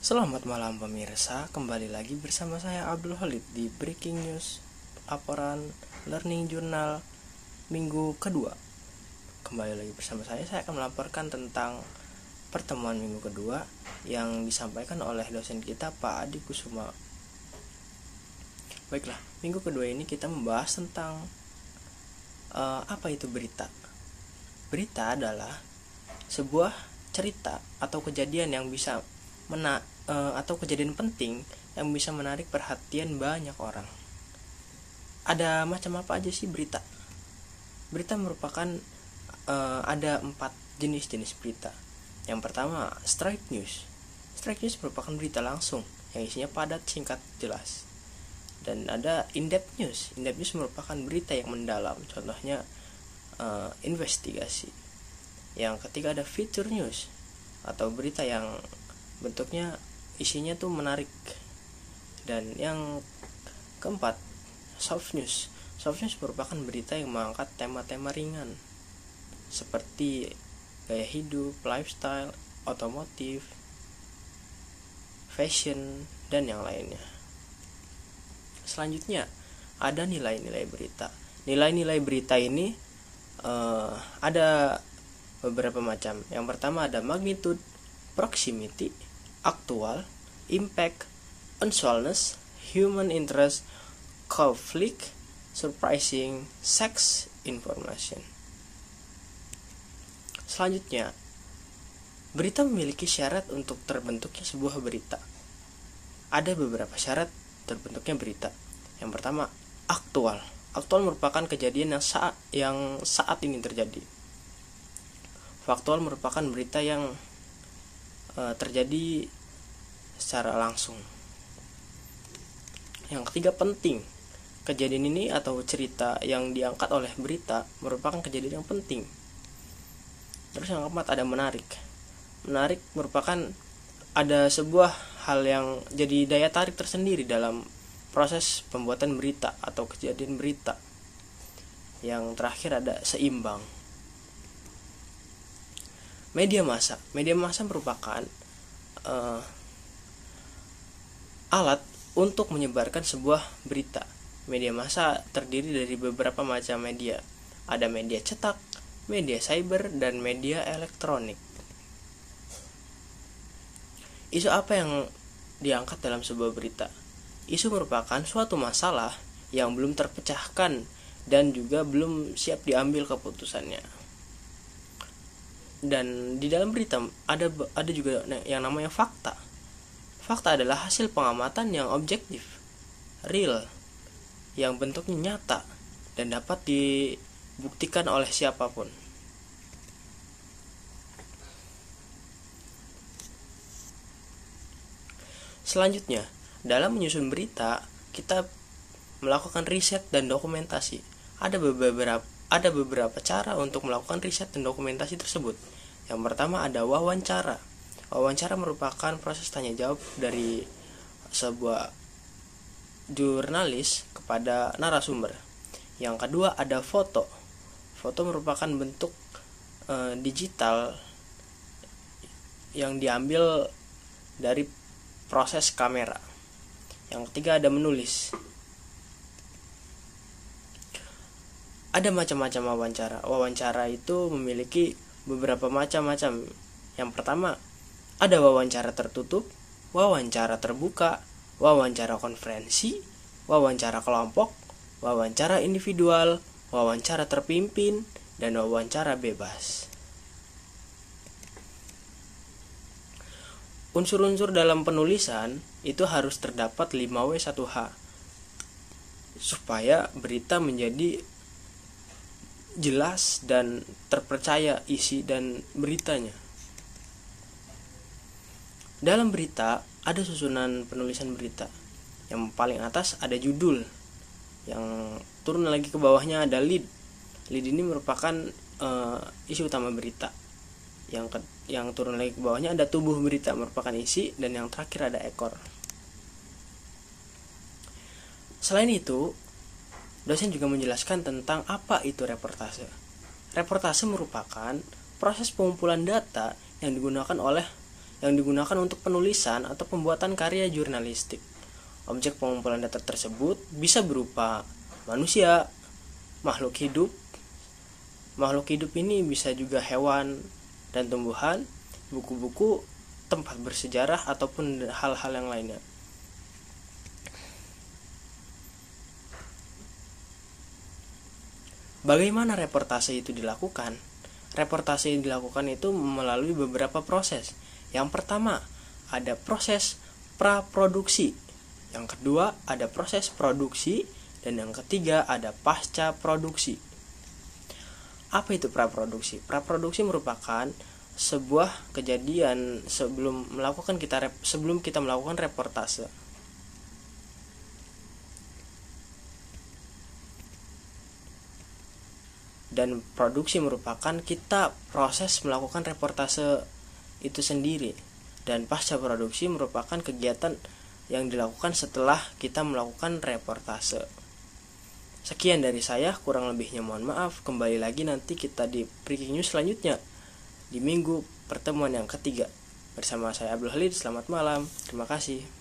Selamat malam pemirsa, kembali lagi bersama saya Abdul Khalid di Breaking News Laporan Learning Journal minggu kedua. Kembali lagi bersama saya akan melaporkan tentang pertemuan minggu kedua yang disampaikan oleh dosen kita Pak Adi Kusuma. Baiklah, minggu kedua ini kita membahas tentang apa itu berita. Berita adalah sebuah cerita atau kejadian yang bisa atau kejadian penting yang bisa menarik perhatian banyak orang. Ada macam apa aja sih berita? Berita merupakan ada 4 jenis berita. Yang pertama, straight news. Straight news merupakan berita langsung yang isinya padat, singkat, jelas. Dan ada in-depth news. In-depth news merupakan berita yang mendalam, contohnya investigasi. Yang ketiga ada feature news atau berita yang bentuknya isinya tuh menarik. Dan yang keempat, soft news. Soft news merupakan berita yang mengangkat tema-tema ringan seperti gaya hidup, lifestyle, otomotif, fashion, dan yang lainnya. Selanjutnya ada nilai-nilai berita. Nilai-nilai berita ini ada beberapa macam. Yang pertama ada magnitude, proximity, aktual, impact, unusualness, human interest, conflict, surprising, sex, information. Selanjutnya, berita memiliki syarat untuk terbentuknya sebuah berita. Ada beberapa syarat terbentuknya berita. Yang pertama, aktual. Aktual merupakan kejadian yang saat ini terjadi. Faktual merupakan berita yang terjadi secara langsung. Yang ketiga, penting. Kejadian ini atau cerita yang diangkat oleh berita merupakan kejadian yang penting. Terus yang keempat ada menarik. Menarik merupakan ada sebuah hal yang jadi daya tarik tersendiri dalam proses pembuatan berita atau kejadian berita. Yang terakhir ada seimbang. Media massa. Media massa merupakan alat untuk menyebarkan sebuah berita. Media massa terdiri dari beberapa macam media. Ada media cetak, media cyber, dan media elektronik. Isu apa yang diangkat dalam sebuah berita? Isu merupakan suatu masalah yang belum terpecahkan dan juga belum siap diambil keputusannya. Dan di dalam berita ada juga yang namanya fakta. Fakta adalah hasil pengamatan yang objektif, real, yang bentuknya nyata dan dapat dibuktikan oleh siapapun. Selanjutnya, dalam menyusun berita, kita melakukan riset dan dokumentasi. Ada beberapa cara untuk melakukan riset dan dokumentasi tersebut. Yang pertama ada wawancara. Wawancara merupakan proses tanya jawab dari sebuah jurnalis kepada narasumber. Yang kedua ada foto. Foto merupakan bentuk digital yang diambil dari proses kamera. Yang ketiga ada menulis. Ada macam-macam wawancara. Wawancara itu memiliki beberapa macam-macam. Yang pertama, ada wawancara tertutup, wawancara terbuka, wawancara konferensi, wawancara kelompok, wawancara individual, wawancara terpimpin, dan wawancara bebas. Unsur-unsur dalam penulisan itu harus terdapat 5W1H supaya berita menjadi jelas dan terpercaya isi dan beritanya. Dalam berita ada susunan penulisan berita. Yang paling atas ada judul. Yang turun lagi ke bawahnya ada lead. Lead ini merupakan isi utama berita. Yang turun lagi ke bawahnya ada tubuh berita merupakan isi, dan yang terakhir ada ekor. Selain itu, dosen juga menjelaskan tentang apa itu reportase. Reportase merupakan proses pengumpulan data yang digunakan oleh yang digunakan untuk penulisan atau pembuatan karya jurnalistik. Objek pengumpulan data tersebut bisa berupa manusia, makhluk hidup. Makhluk hidup ini bisa juga hewan dan tumbuhan, buku-buku, tempat bersejarah, ataupun hal-hal yang lainnya. Bagaimana reportase itu dilakukan? Reportase yang dilakukan itu melalui beberapa proses. Yang pertama, ada proses praproduksi. Yang kedua, ada proses produksi. Dan yang ketiga, ada pasca produksi. Apa itu praproduksi? Praproduksi merupakan sebuah kejadian sebelum kita melakukan reportase. Dan produksi merupakan kita proses melakukan reportase itu sendiri. Dan pasca produksi merupakan kegiatan yang dilakukan setelah kita melakukan reportase. Sekian dari saya, kurang lebihnya mohon maaf. Kembali lagi nanti kita di Breaking News selanjutnya di minggu pertemuan yang ketiga. Bersama saya Abdul Halid, selamat malam. Terima kasih.